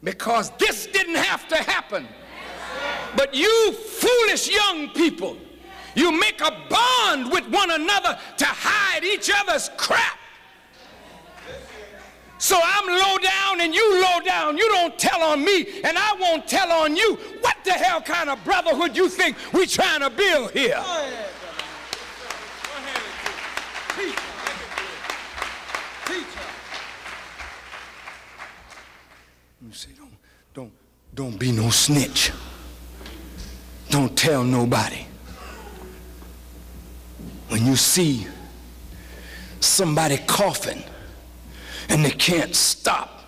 because this didn't have to happen. But you foolish young people, you make a bond with one another to hide each other's crap. So I'm low down and you low down. You don't tell on me and I won't tell on you. What the hell kind of brotherhood you think we trying to build here? Go ahead, brother. Go ahead. Teach. You say, don't be no snitch. Don't tell nobody. When you see somebody coughing and they can't stop,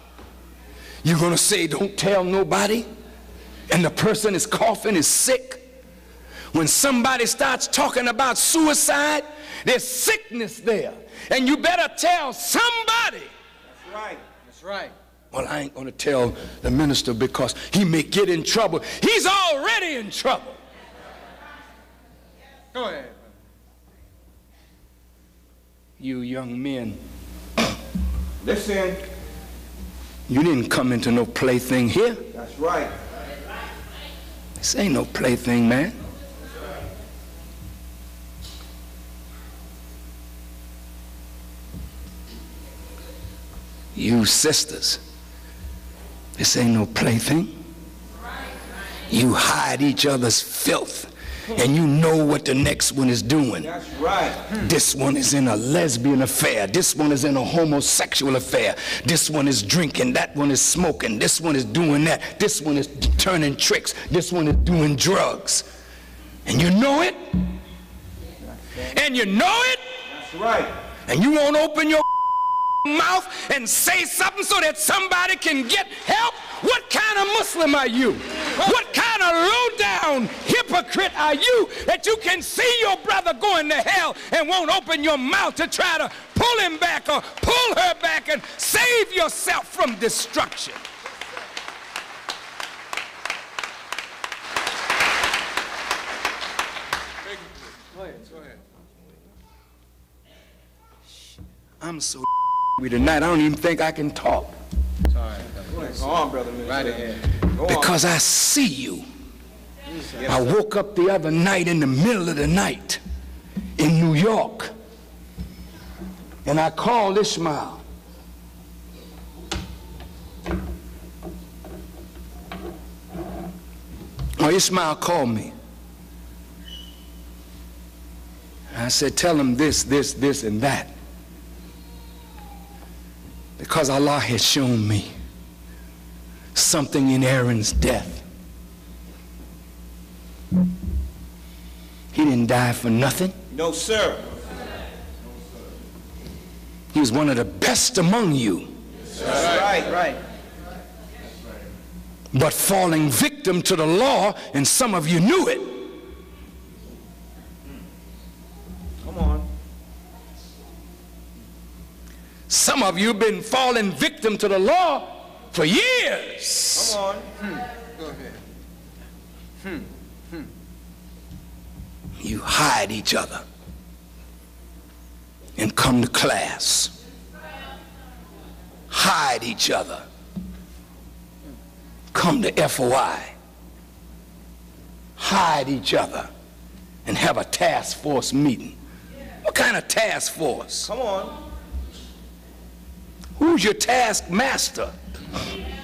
you're gonna say, don't tell nobody, and the person is coughing, is sick. When somebody starts talking about suicide, there's sickness there, and you better tell somebody. That's right. That's right. Well, I ain't gonna tell the minister because he may get in trouble. He's already in trouble. Go ahead. You young men, listen. You didn't come into no plaything here. That's right. This ain't no plaything, man. You sisters, this ain't no plaything. You hide each other's filth, and you know what the next one is doing. That's right. This one is in a lesbian affair. This one is in a homosexual affair. This one is drinking. That one is smoking. This one is doing that. This one is turning tricks. This one is doing drugs. And you know it. And you know it. That's right. And you won't open your mouth and say something so that somebody can get help. What kind of Muslim are you? What kind of low-down hypocrite are you that you can see your brother going to hell and won't open your mouth to try to pull him back or pull her back and save yourself from destruction? Go ahead. I'm so tonight, I don't even think I can talk. Sorry. Go on, brother. Right ahead. Because I see you. I woke up the other night in the middle of the night in New York, and I called Ishmael. Oh, Ishmael called me. I said, tell him this, and that. Because Allah has shown me something in Aaron's death. He didn't die for nothing. No, sir. He was one of the best among you. That's right. But falling victim to the law, and some of you knew it. Come on. Some of you have been falling victim to the law for years. Come on. Go ahead. You hide each other and come to class. Hide each other. Come to FOI. Hide each other and have a task force meeting. What kind of task force? Come on. Who's your taskmaster?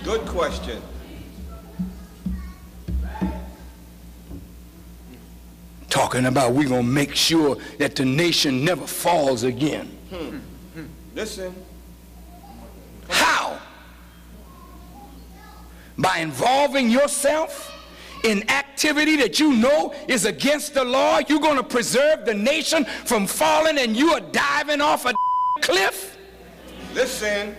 Good question. Talking about we're going to make sure that the nation never falls again. Listen. How? By involving yourself in activity that you know is against the law, you're going to preserve the nation from falling, and you are diving off a cliff? Listen.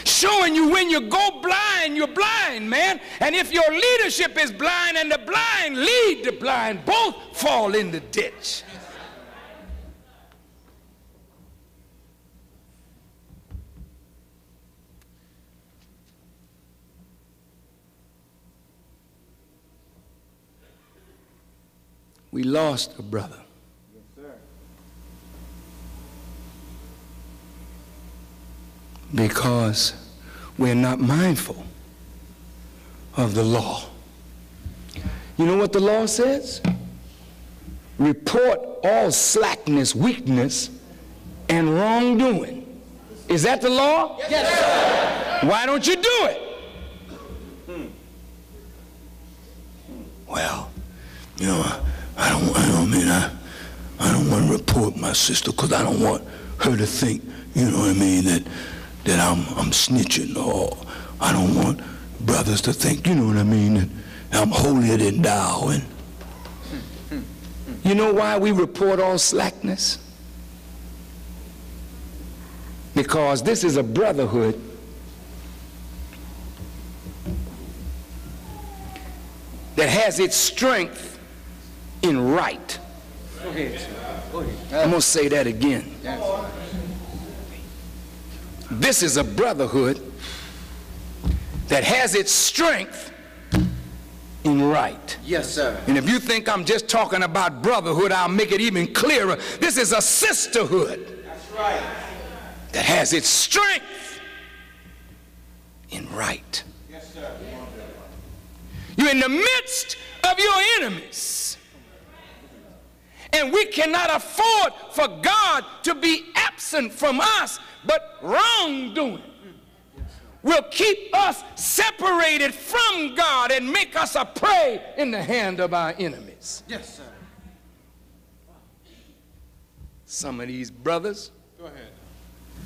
Showing you when you go blind, you're blind, man. And if your leadership is blind and the blind lead the blind, both fall in the ditch. We lost a brother. Yes, sir. Because we're not mindful of the law. You know what the law says? Report all slackness, weakness, and wrongdoing. Is that the law? Yes, sir. Why don't you do it? Well, you know, I don't want to report my sister because I don't want her to think, you know what I mean, that I'm snitching, or I don't want brothers to think, you know what I mean, that I'm holier than thou. And you know why we report all slackness? Because this is a brotherhood that has its strength in right. Go ahead. Go ahead. I'm going to say that again. This is a brotherhood that has its strength in right. Yes, sir. And if you think I'm just talking about brotherhood, I'll make it even clearer. This is a sisterhood. That's right. That has its strength in right. Yes, sir. You're in the midst of your enemies. And we cannot afford for God to be absent from us, but wrongdoing will keep us separated from God and make us a prey in the hand of our enemies. Yes, sir. Some of these brothers, Go ahead.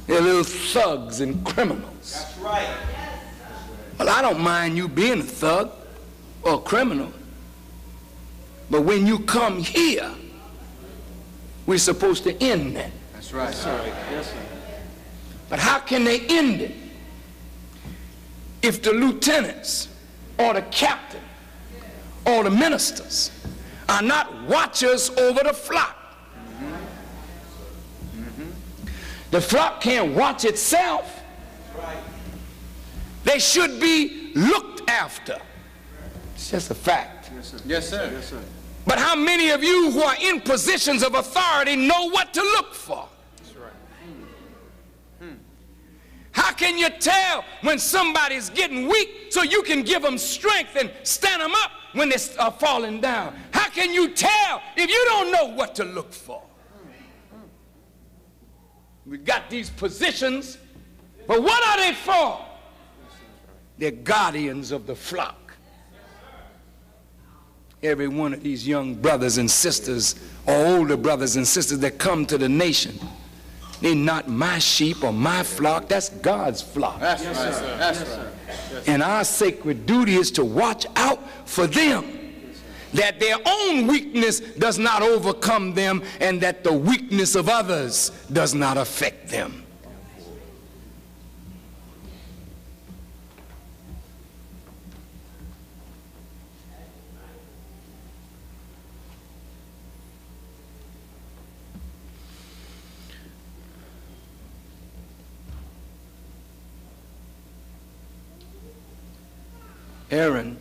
they're little thugs and criminals. That's right. Well, I don't mind you being a thug or a criminal, but when you come here, we're supposed to end that. That's right, sir. Yes, sir. But how can they end it if the lieutenants or the captain or the ministers are not watchers over the flock? The flock can't watch itself. They should be looked after. It's just a fact. Yes, sir. Yes, sir. Yes, sir. But how many of you who are in positions of authority know what to look for? That's right. How can you tell when somebody's getting weak so you can give them strength and stand them up when they're falling down? How can you tell if you don't know what to look for? We got these positions, but what are they for? They're guardians of the flock. Every one of these young brothers and sisters, or older brothers and sisters that come to the nation, they're not my sheep or my flock. That's God's flock. That's right, sir. That's right. Yes, and our sacred duty is to watch out for them, that their own weakness does not overcome them, and that the weakness of others does not affect them. Aaron,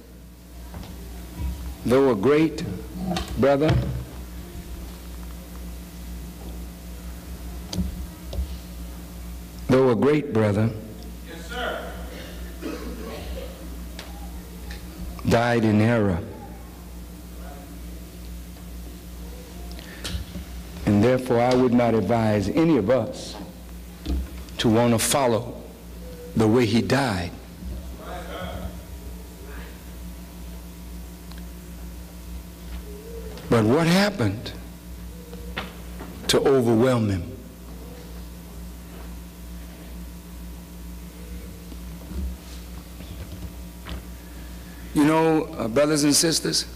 though a great brother, yes, sir. died in error. And therefore I would not advise any of us to want to follow the way he died. But what happened to overwhelm him? You know, brothers and sisters,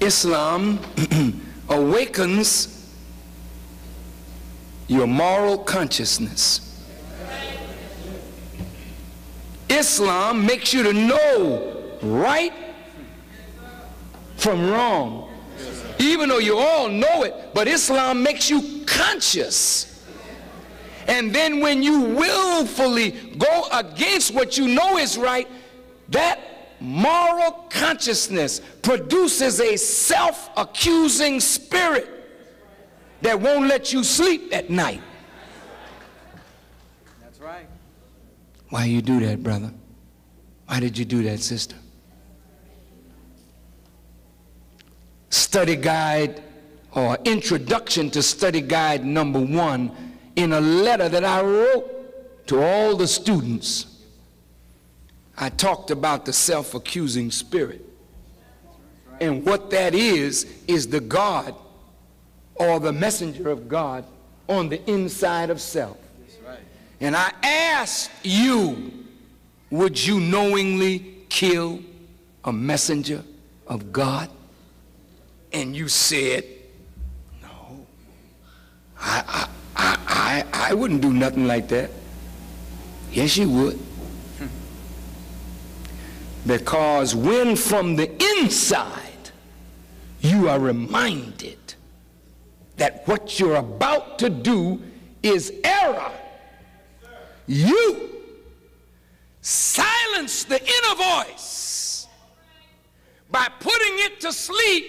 Islam awakens your moral consciousness. Islam makes you to know right from wrong. Even though you all know it, but Islam makes you conscious. And then when you willfully go against what you know is right, that moral consciousness produces a self-accusing spirit that won't let you sleep at night. That's right. Why you do that, brother? Why did you do that, sister? Study guide or introduction to study guide number 1 in a letter that I wrote to all the students. I talked about the self-accusing spirit. And what that is the God or the messenger of God on the inside of self. And I asked you, would you knowingly kill a messenger of God? And you said, no, I wouldn't do nothing like that. Yes, you would. Because when from the inside you are reminded that what you're about to do is error, you silence the inner voice by putting it to sleep,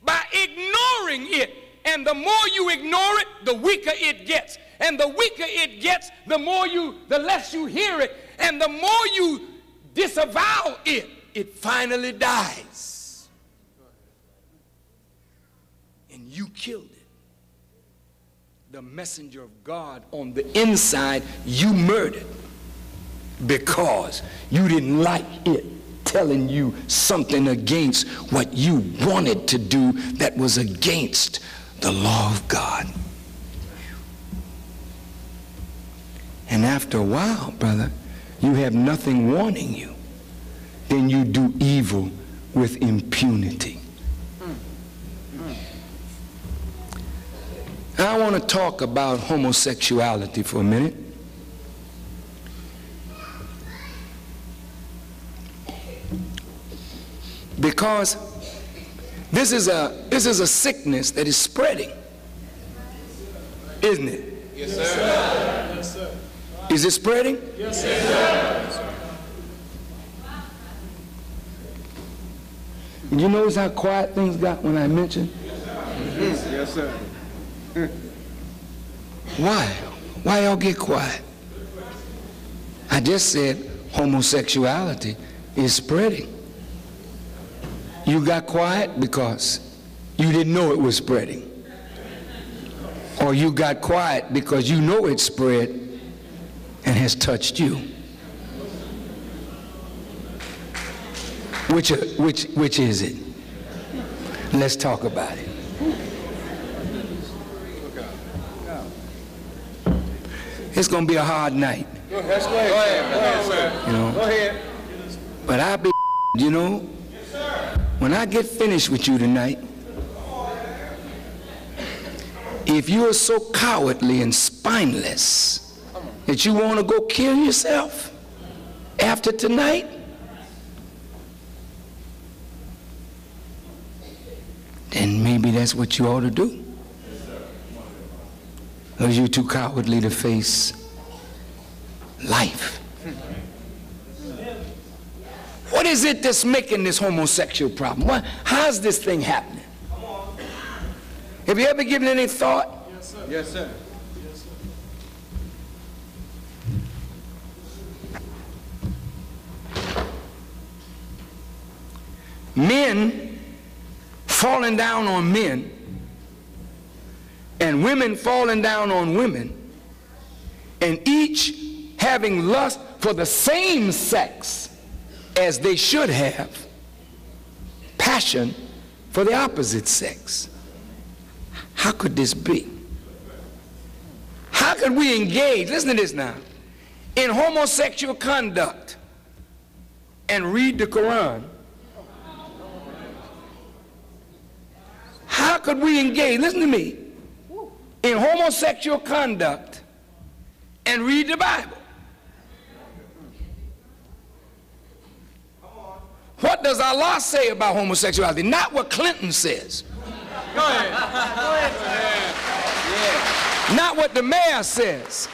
by ignoring it. And the more you ignore it, the weaker it gets. And the weaker it gets, the less you hear it. And the more you disavow it, it finally dies. And you killed it. The messenger of God on the inside, you murdered because you didn't like it telling you something against what you wanted to do that was against the law of God. And after a while, brother, you have nothing warning you. Then you do evil with impunity. I want to talk about homosexuality for a minute. Because this is a sickness that is spreading, isn't it? Yes, sir. Yes, sir. Is it spreading? Yes, sir. You notice how quiet things got when I mentioned? Yes, sir. Why? Why y'all get quiet? I just said homosexuality is spreading. You got quiet because you didn't know it was spreading. Or you got quiet because you know it's spread and has touched you. Which is it? Let's talk about it. It's going to be a hard night. Go ahead, sir. You know? Go ahead. But I'll be, you know, when I get finished with you tonight, if you are so cowardly and spineless that you want to go kill yourself after tonight, then maybe that's what you ought to do. Because you're too cowardly to face life. What is it that's making this homosexual problem? How's this thing happening? Have you ever given any thought? Yes, sir. Yes, sir. Men falling down on men and women falling down on women, and each having lust for the same sex as they should have passion for the opposite sex. How could this be? How could we engage, listen to this now, in homosexual conduct and read the Quran? How could we engage, listen to me, in homosexual conduct and read the Bible? What does Allah say about homosexuality? Not what Clinton says. Go ahead. Go ahead. Yeah. Not what the mayor says.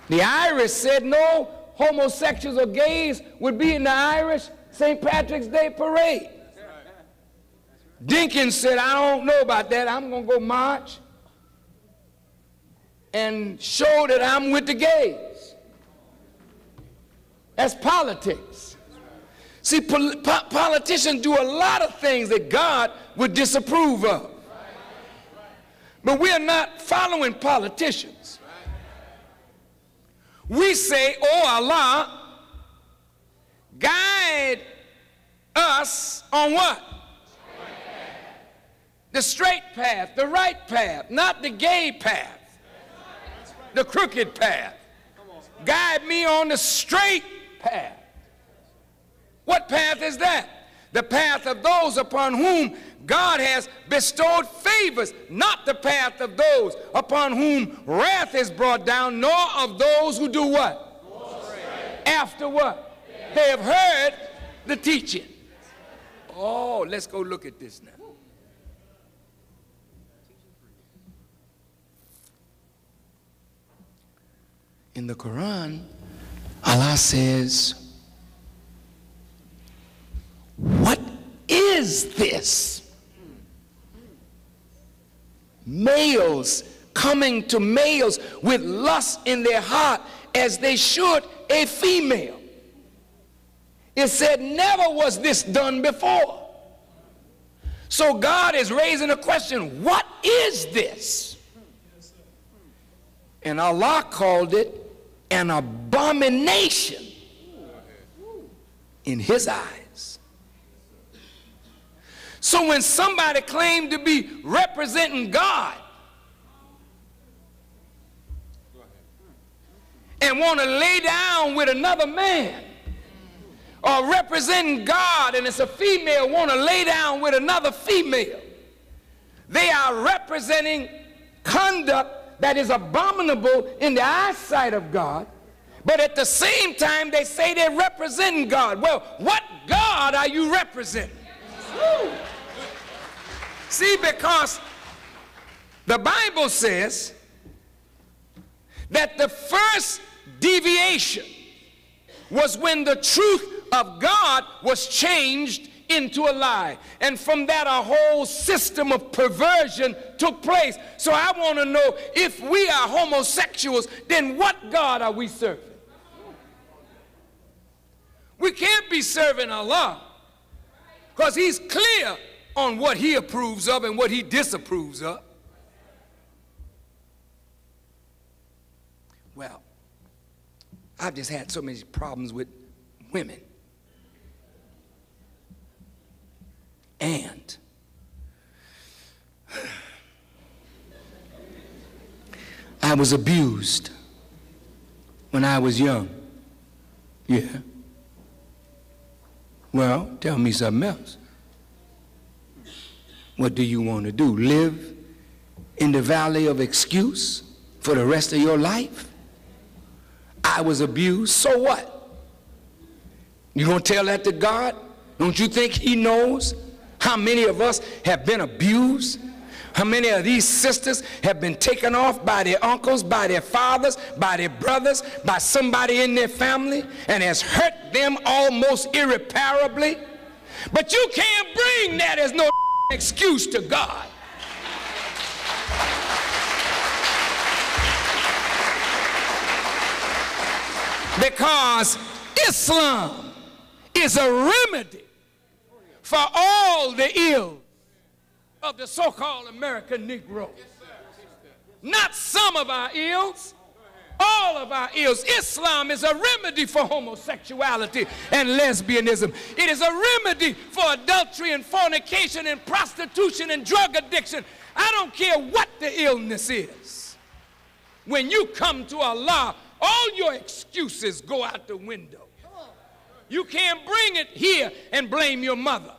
The Irish said no homosexuals or gays would be in the Irish St. Patrick's Day parade. Dinkins said, I don't know about that. I'm going to go march. and show that I'm with the gays. That's politics. See, politicians do a lot of things that God would disapprove of. But we are not following politicians. We say, oh Allah, guide us on what? The straight path, the right path, not the gay path, the crooked path. Guide me on the straight path. What path is that? The path of those upon whom God has bestowed favors, not the path of those upon whom wrath is brought down, nor of those who do what? After what? They have heard the teaching. Oh, let's go look at this now. In the Quran, Allah says, what is this? Males coming to males with lust in their heart as they should a female. It said never was this done before. So God is raising a question, what is this? And Allah called it an abomination in his eyes. So when somebody claimed to be representing God and want to lay down with another man, or representing God and it's a female want to lay down with another female, they are representing conduct that is abominable in the eyesight of God, but at the same time they say they're representing God. Well, what God are you representing? Woo. See, because the Bible says that the first deviation was when the truth of God was changed into a lie, and from that a whole system of perversion took place. So I want to know, if we are homosexuals, then what God are we serving? We can't be serving Allah, because he's clear on what he approves of and what he disapproves of. Well, I've just had so many problems with women. And I was abused when I was young. Yeah. Well, tell me something else. What do you want to do? Live in the valley of excuse for the rest of your life? I was abused, so what? You gonna tell that to God? Don't you think he knows how many of us have been abused? How many of these sisters have been taken off by their uncles, by their fathers, by their brothers, by somebody in their family, and has hurt them almost irreparably? But you can't bring that as no excuse to God. Because Islam is a remedy for all the ills of the so-called American Negro. Not some of our ills, all of our ills. Islam is a remedy for homosexuality and lesbianism. It is a remedy for adultery and fornication and prostitution and drug addiction. I don't care what the illness is. When you come to Allah, all your excuses go out the window. You can't bring it here and blame your mother.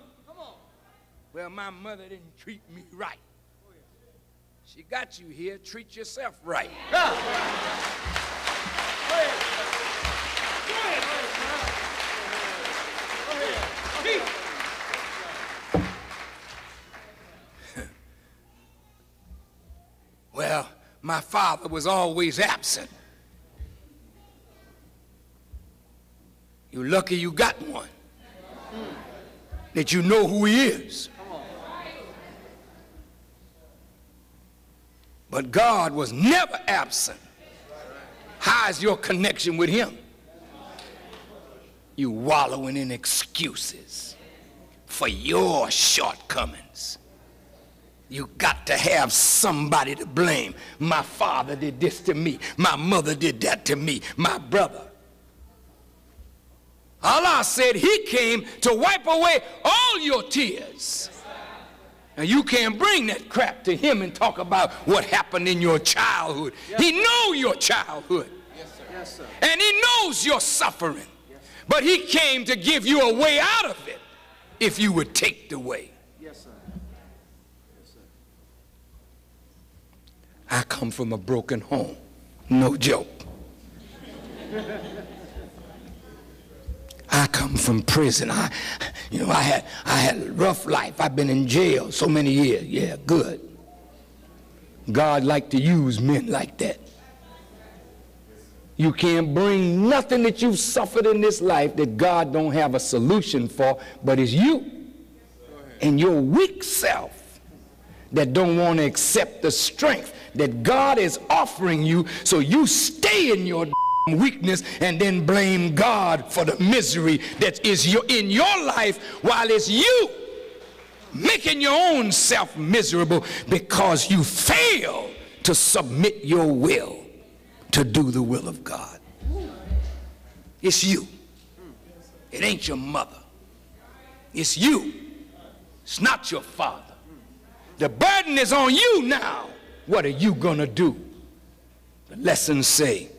Well, my mother didn't treat me right. She got you here. Treat yourself right. Well, my father was always absent. You're lucky you got one, that you know who he is. But God was never absent. How is your connection with him? You wallowing in excuses for your shortcomings. You got to have somebody to blame. My father did this to me. My mother did that to me. My brother. Allah said he came to wipe away all your tears. Now you can't bring that crap to him and talk about what happened in your childhood. He knows your childhood. Yes, sir. Yes, sir. And he knows your suffering. Yes, but he came to give you a way out of it if you would take the way. Yes, sir. Yes, sir. I come from a broken home. No joke. I come from prison. I had a rough life. I've been in jail so many years. Yeah, good. God liked to use men like that. You can't bring nothing that you've suffered in this life that God don't have a solution for, but it's you and your weak self that don't want to accept the strength that God is offering you, so you stay in your weakness and then blame God for the misery that is in your life, while it's you making your own self miserable because you fail to submit your will to do the will of God. It's you. It ain't your mother. It's you. It's not your father. The burden is on you now. What are you gonna do? The lessons say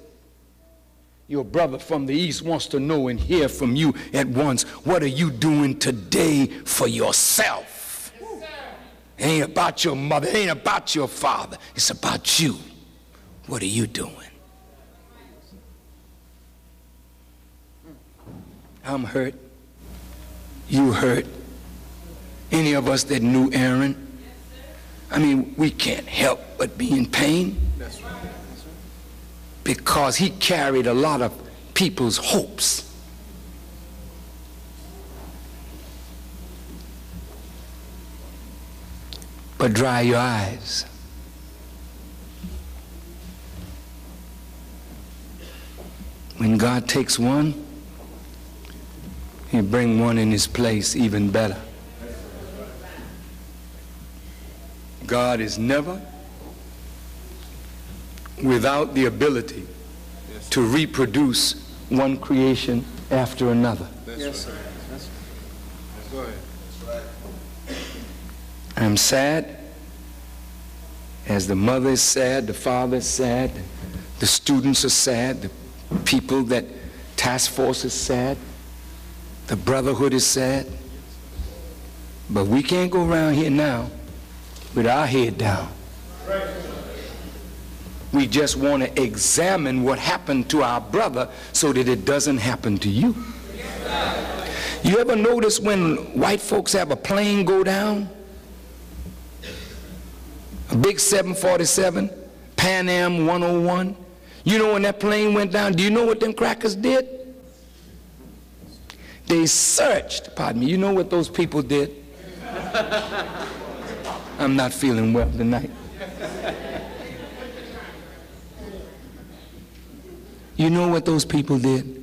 your brother from the east wants to know and hear from you at once. What are you doing today for yourself? It ain't about your mother. It ain't about your father. It's about you. What are you doing? I'm hurt. You hurt. Any of us that knew Aaron, I mean, we can't help but be in pain. That's right. Because he carried a lot of people's hopes. But dry your eyes. When God takes one, he'll bring one in his place even better. God is never without the ability to reproduce one creation after another. Yes, sir. Go ahead. I'm sad, as the mother is sad, the father is sad, the students are sad, the people that task force is sad, the brotherhood is sad. But we can't go around here now with our head down. We just want to examine what happened to our brother so that it doesn't happen to you. You ever notice when white folks have a plane go down? A big 747, Pan Am 101. You know when that plane went down, do you know what them crackers did? They searched, pardon me, you know what those people did? I'm not feeling well tonight. You know what those people did?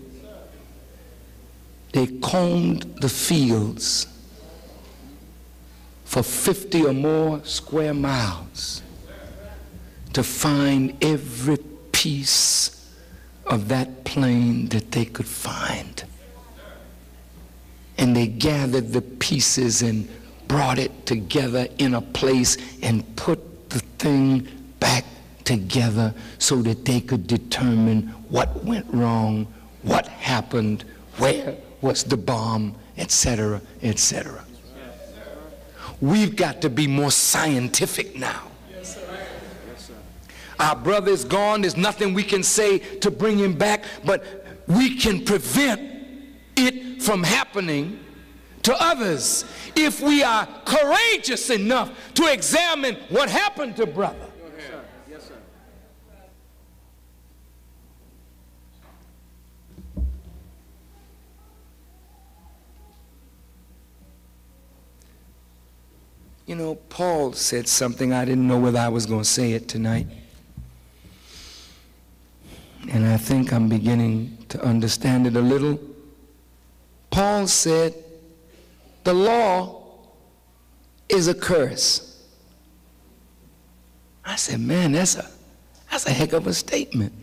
They combed the fields for 50 or more square miles to find every piece of that plane that they could find. And they gathered the pieces and brought it together in a place and put the thing back together so that they could determine what went wrong, what happened, where was the bomb, etc., etc. We've got to be more scientific now. Yes, sir. Yes, sir. Our brother is gone. There's nothing we can say to bring him back, but we can prevent it from happening to others if we are courageous enough to examine what happened to brother. Yes, sir. Yes, sir. You know, Paul said something, I didn't know whether I was going to say it tonight. And I think I'm beginning to understand it a little. Paul said, the law is a curse. I said, man, that's a heck of a statement.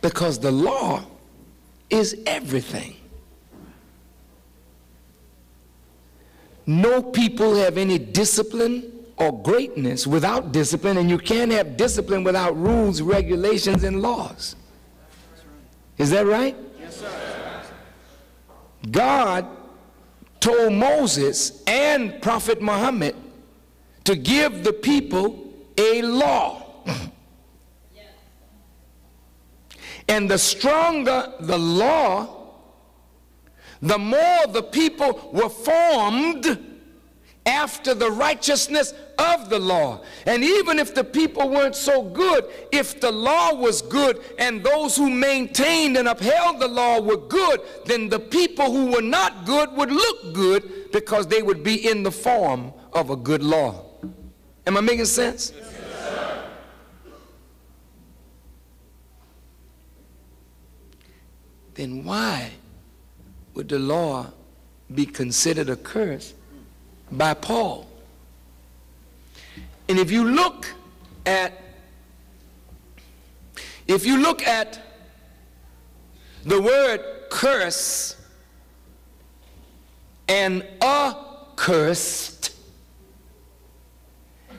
Because the law is everything. No people have any discipline or greatness without discipline, and you can't have discipline without rules, regulations, and laws. Is that right? Yes, sir. God told Moses and Prophet Muhammad to give the people a law. And the stronger the law, the more the people were formed after the righteousness of the law. And even if the people weren't so good, if the law was good and those who maintained and upheld the law were good, then the people who were not good would look good because they would be in the form of a good law. Am I making sense? Yes, sir. Then why would the law be considered a curse by Paul? And if you look at the word curse and accursed,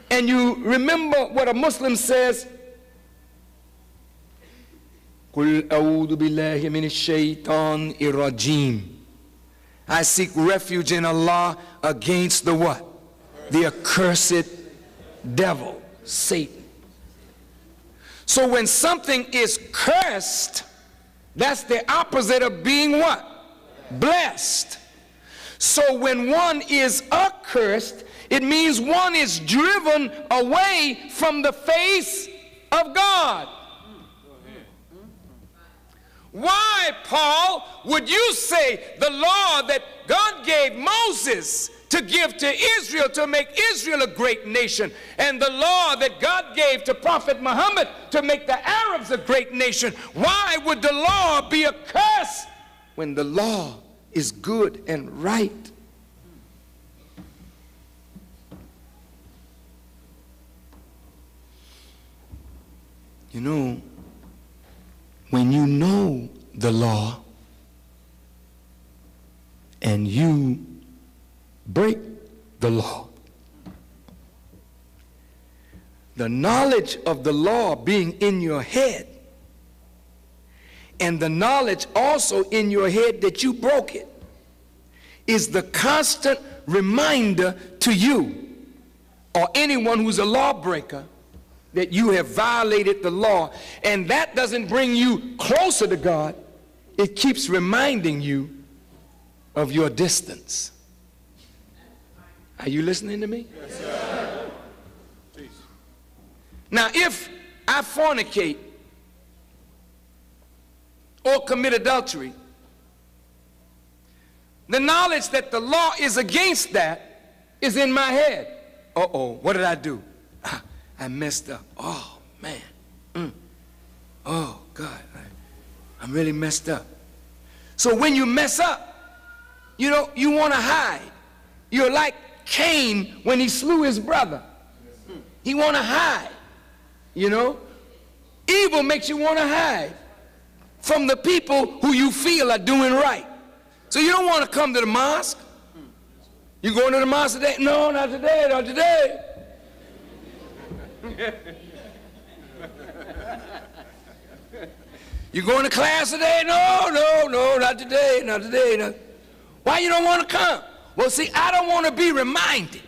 and you remember what a Muslim says, قُلْ أَعُوذُ بِاللَّهِ مِنَ الشَّيْطَانِ الرَّجِيمِ. I seek refuge in Allah against the what? The accursed devil, Satan. So when something is cursed, that's the opposite of being what? Blessed. So when one is accursed, it means one is driven away from the face of God. Why, Paul, would you say the law that God gave Moses to give to Israel to make Israel a great nation, and the law that God gave to Prophet Muhammad to make the Arabs a great nation, why would the law be a curse when the law is good and right? You know, when you know the law and you break the law, the knowledge of the law being in your head and the knowledge also in your head that you broke it is the constant reminder to you or anyone who's a lawbreaker that you have violated the law. And that doesn't bring you closer to God. It keeps reminding you of your distance. Are you listening to me? Yes, sir. Now, if I fornicate or commit adultery, the knowledge that the law is against that is in my head. Uh-oh, what did I do? I messed up. Oh, man. Oh, God. I'm really messed up. So when you mess up, you know, you want to hide. You're like Cain when he slew his brother. He want to hide, you know. Evil makes you want to hide from the people who you feel are doing right. So you don't want to come to the mosque. You going to the mosque today? No, not today, not today. You going to class today? No, not today, not today. Not. Why you don't want to come? Well, see, I don't want to be reminded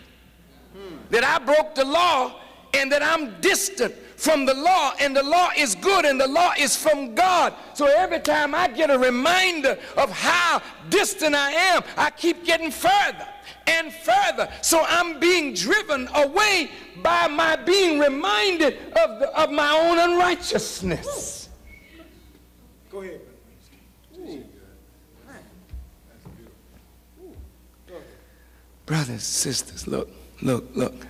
that I broke the law and that I'm distant from the law, and the law is good and the law is from God. So every time I get a reminder of how distant I am, I keep getting further and further. So I'm being driven away by my being reminded of my own unrighteousness. Go ahead. Brothers, sisters, look, Look.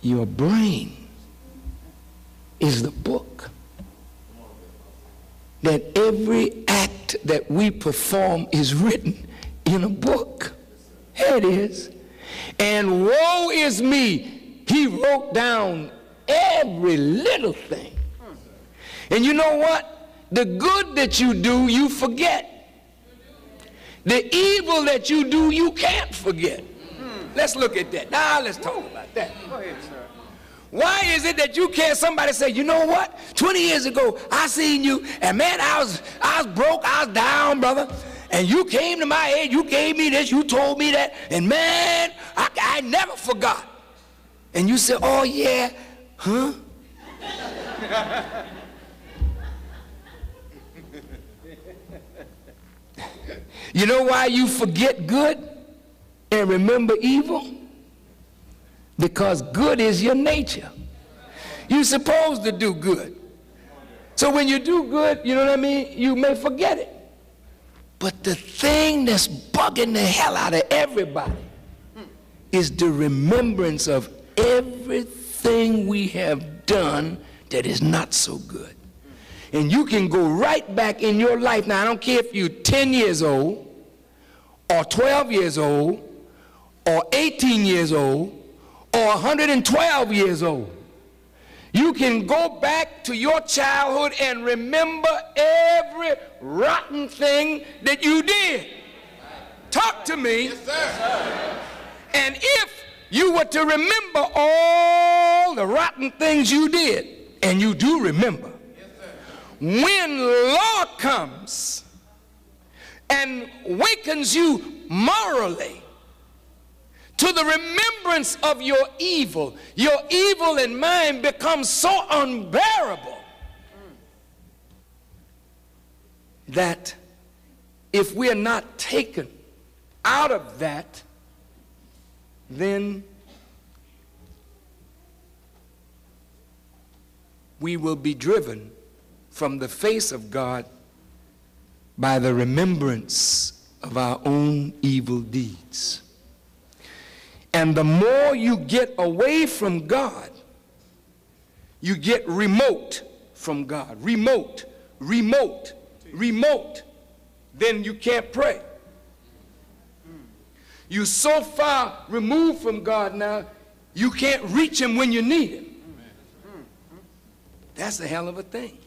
Your brain is the book that every act that we perform is written in a book. Here it is. And woe is me, he wrote down every little thing. And you know what? The good that you do, you forget. The evil that you do, you can't forget. Let's look at that. Now let's talk about that. Go ahead, sir. Why is it that you can't, somebody say, you know what? 20 years ago, I seen you, and man, I was broke, I was down, brother. And you came to my aid, you gave me this, you told me that, and man, I never forgot. And you said, oh yeah, huh? You know why you forget good and remember evil? Because good is your nature. You're supposed to do good. So when you do good, you know what I mean, you may forget it. But the thing that's bugging the hell out of everybody is the remembrance of everything we have done that is not so good. And you can go right back in your life. Now, I don't care if you're 10 years old, or 12 years old, or 18 years old, or 112 years old. You can go back to your childhood and remember every rotten thing that you did. Talk to me. Yes, sir. And if you were to remember all the rotten things you did, and you do remember, when law comes and wakens you morally to the remembrance of your evil in mind becomes so unbearable that if we are not taken out of that, then we will be driven from the face of God by the remembrance of our own evil deeds. And the more you get away from God, you get remote from God. Remote. Then you can't pray. You're so far removed from God now, you can't reach him when you need him. That's a hell of a thing.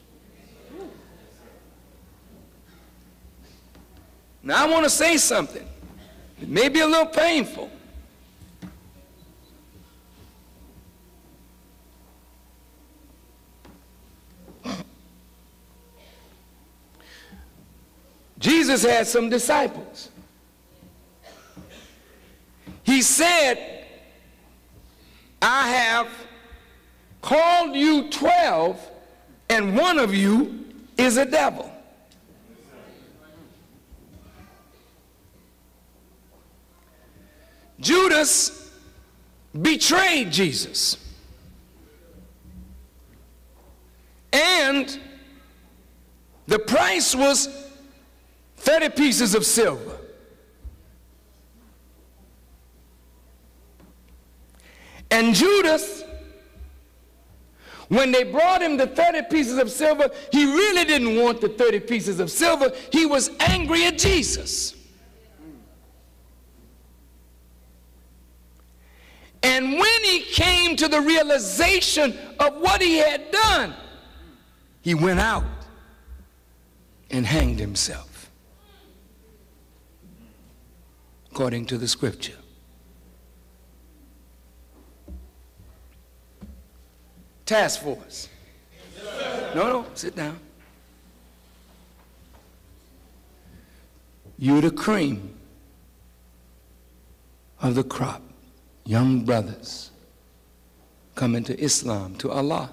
Now I want to say something. It may be a little painful. Jesus had some disciples. He said, I have called you 12, and one of you is a devil. Judas betrayed Jesus. And the price was 30 pieces of silver. And Judas, when they brought him the 30 pieces of silver, he really didn't want the 30 pieces of silver. He was angry at Jesus. And when he came to the realization of what he had done, he went out and hanged himself, according to the scripture. Task force. No, sit down. You're the cream of the crop. Young brothers coming to Islam, to Allah.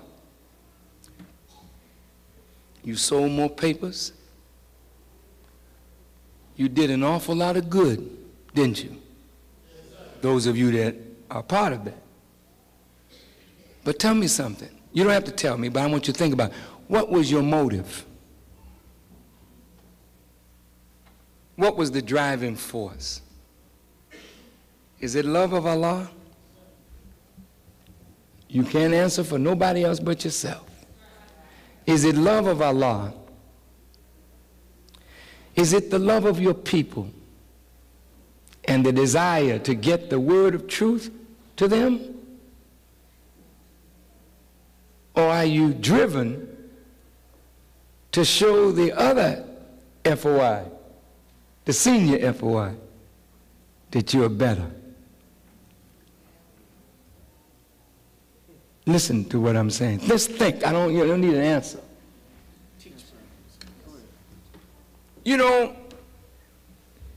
You sold more papers. You did an awful lot of good, didn't you? Those of you that are part of that. But tell me something. You don't have to tell me, but I want you to think about it. What was your motive? What was the driving force? Is it love of Allah? You can't answer for nobody else but yourself. Is it love of Allah? Is it the love of your people and the desire to get the word of truth to them? Or are you driven to show the other FOI, the senior FOI, that you are better? Listen to what I'm saying. Let's think. You don't need an answer. You know,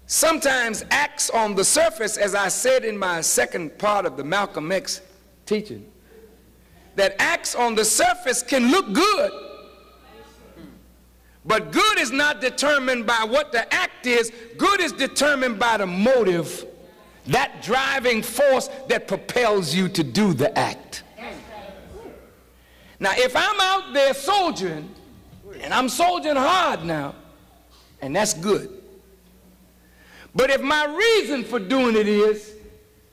sometimes acts on the surface, as I said in my second part of the Malcolm X teaching, that acts on the surface can look good, but good is not determined by what the act is. Good is determined by the motive, that driving force that propels you to do the act. Now, if I'm out there soldiering, and I'm soldiering hard now, and that's good. But if my reason for doing it is,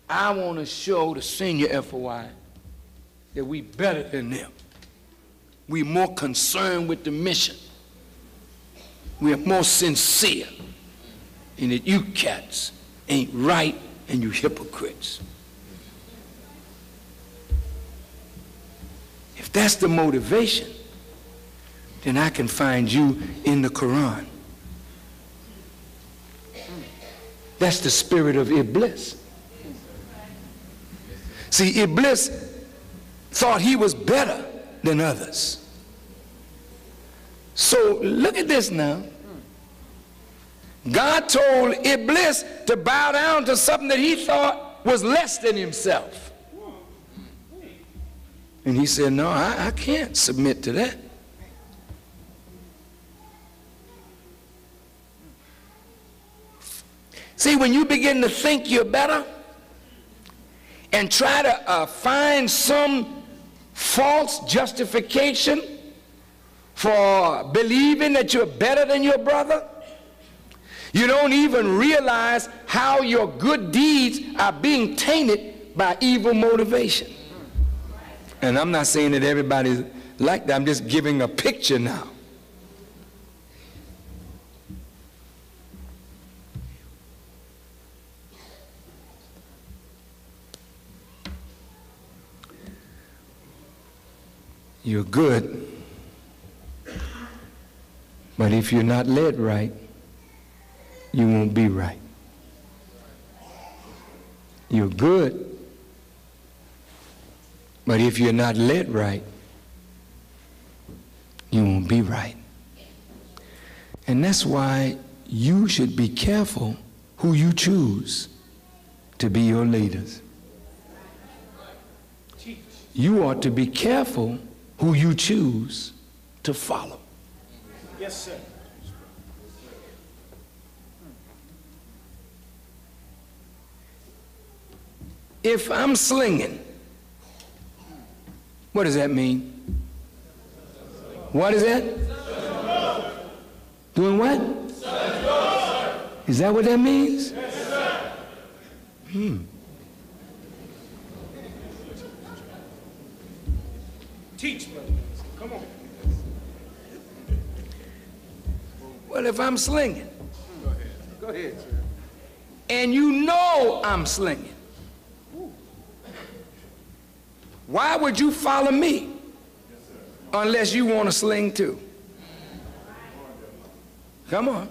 I want to show the senior FOI that we better than them. We're more concerned with the mission. We're more sincere. And that you cats ain't right and you hypocrites. If that's the motivation, then I can find you in the Quran. That's the spirit of Iblis. See, Iblis thought he was better than others. So look at this now. God told Iblis to bow down to something that he thought was less than himself. And he said, no, I can't submit to that. See, when you begin to think you're better and try to find some false justification for believing that you're better than your brother, you don't even realize how your good deeds are being tainted by evil motivation. And I'm not saying that everybody's like that. I'm just giving a picture now. You're good, but if you're not led right, you won't be right. You're good, but if you're not led right, you won't be right. And that's why you should be careful who you choose to be your leaders. You ought to be careful who you choose to follow. Yes, sir. If I'm slinging, what does that mean? What is that? Doing what? Is that what that means? Teach, brother. Come on. Well, if I'm slinging, Go ahead. Go ahead, sir. and you know I'm slinging, why would you follow me unless you want to sling too? Come on.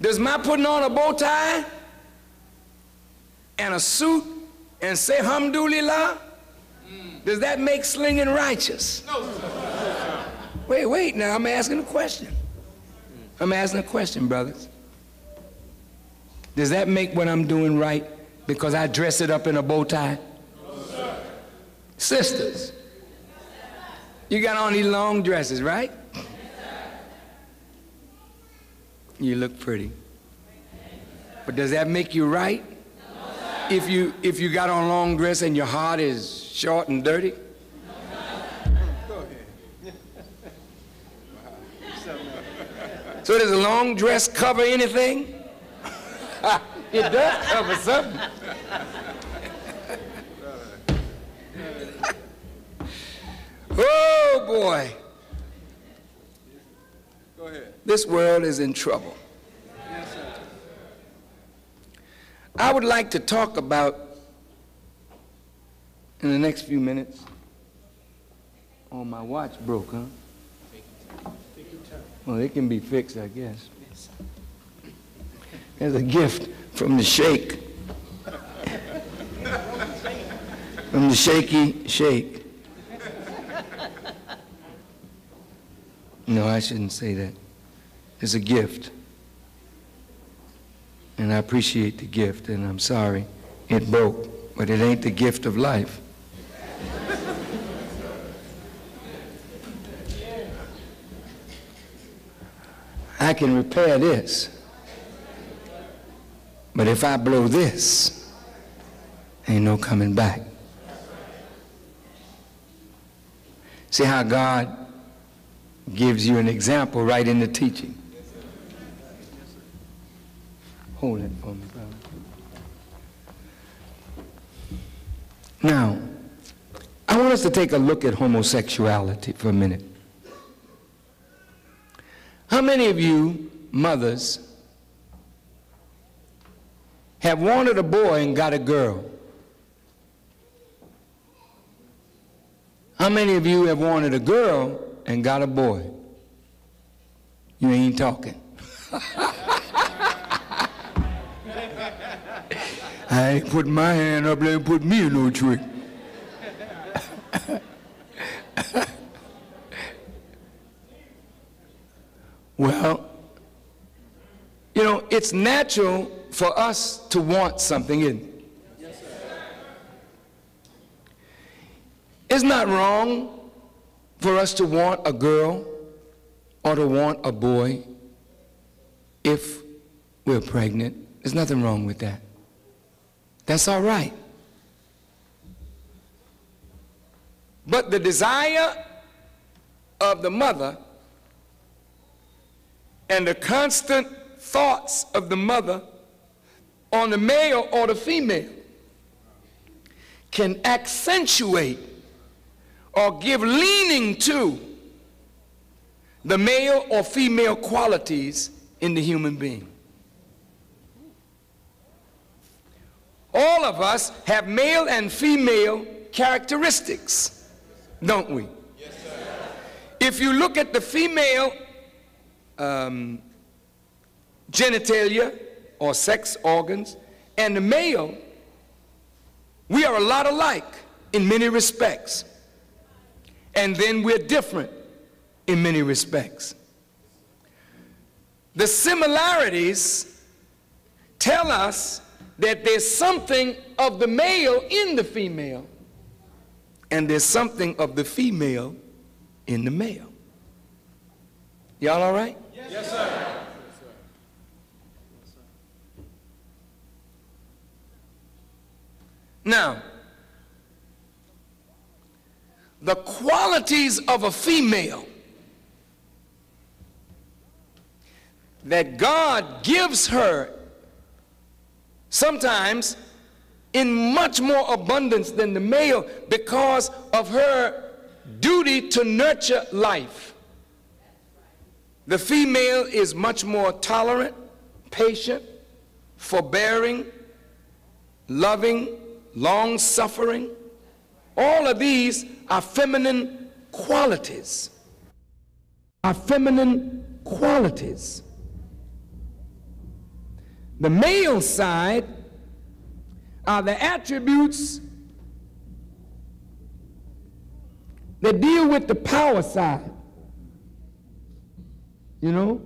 Does my putting on a bow tie and a suit and say alhamdulillah, does that make slinging righteous? No, sir. Wait, now I'm asking a question. I'm asking a question, brothers. Does that make what I'm doing right because I dress it up in a bow tie? No, sir. Sisters, you got on these long dresses, right? You look pretty. But does that make you right? If you got on a long dress and your heart is short and dirty? Go ahead. So does a long dress cover anything? It does cover something. Oh boy. Go ahead. This world is in trouble. Yes, sir. I would like to talk about, in the next few minutes, oh, my watch broke, huh? Well, it can be fixed, I guess. There's a gift from the shake. From the shaky shake. No, I shouldn't say that. It's a gift. And I appreciate the gift, and I'm sorry it broke, but it ain't the gift of life. I can repair this, but if I blow this, ain't no coming back. See how God gives you an example right in the teaching. Hold it for me, brother. Now, I want us to take a look at homosexuality for a minute. How many of you mothers have wanted a boy and got a girl? How many of you have wanted a girl and got a boy? You ain't talking. I ain't putting my hand up there and put me in no trick. Well, you know, it's natural for us to want something, isn't it? Yes, sir. It's not wrong for us to want a girl or to want a boy if we're pregnant. There's nothing wrong with that. That's all right. But the desire of the mother and the constant thoughts of the mother on the male or the female can accentuate or give leaning to the male or female qualities in the human being. All of us have male and female characteristics, don't we? Yes, sir. If you look at the female genitalia or sex organs and the male, we are a lot alike in many respects. And then we're different in many respects. The similarities tell us that there's something of the male in the female, and there's something of the female in the male. Y'all all right? Yes, sir. Now, the qualities of a female that God gives her sometimes in much more abundance than the male because of her duty to nurture life. The female is much more tolerant, patient, forbearing, loving, long-suffering. All of these are feminine qualities. Are feminine qualities. The male side are the attributes that deal with the power side. You know?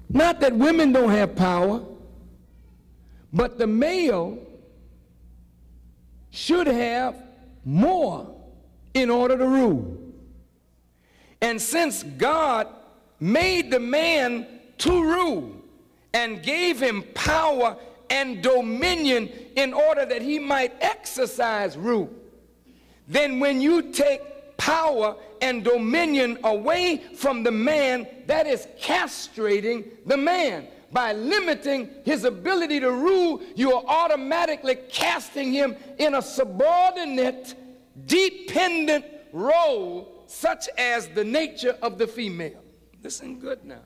Not that women don't have power, but the male should have more in order to rule. And since God made the man to rule and gave him power and dominion in order that he might exercise rule, then when you take power and dominion away from the man, that is castrating the man. By limiting his ability to rule, you are automatically casting him in a subordinate, dependent role, such as the nature of the female. Listen good now.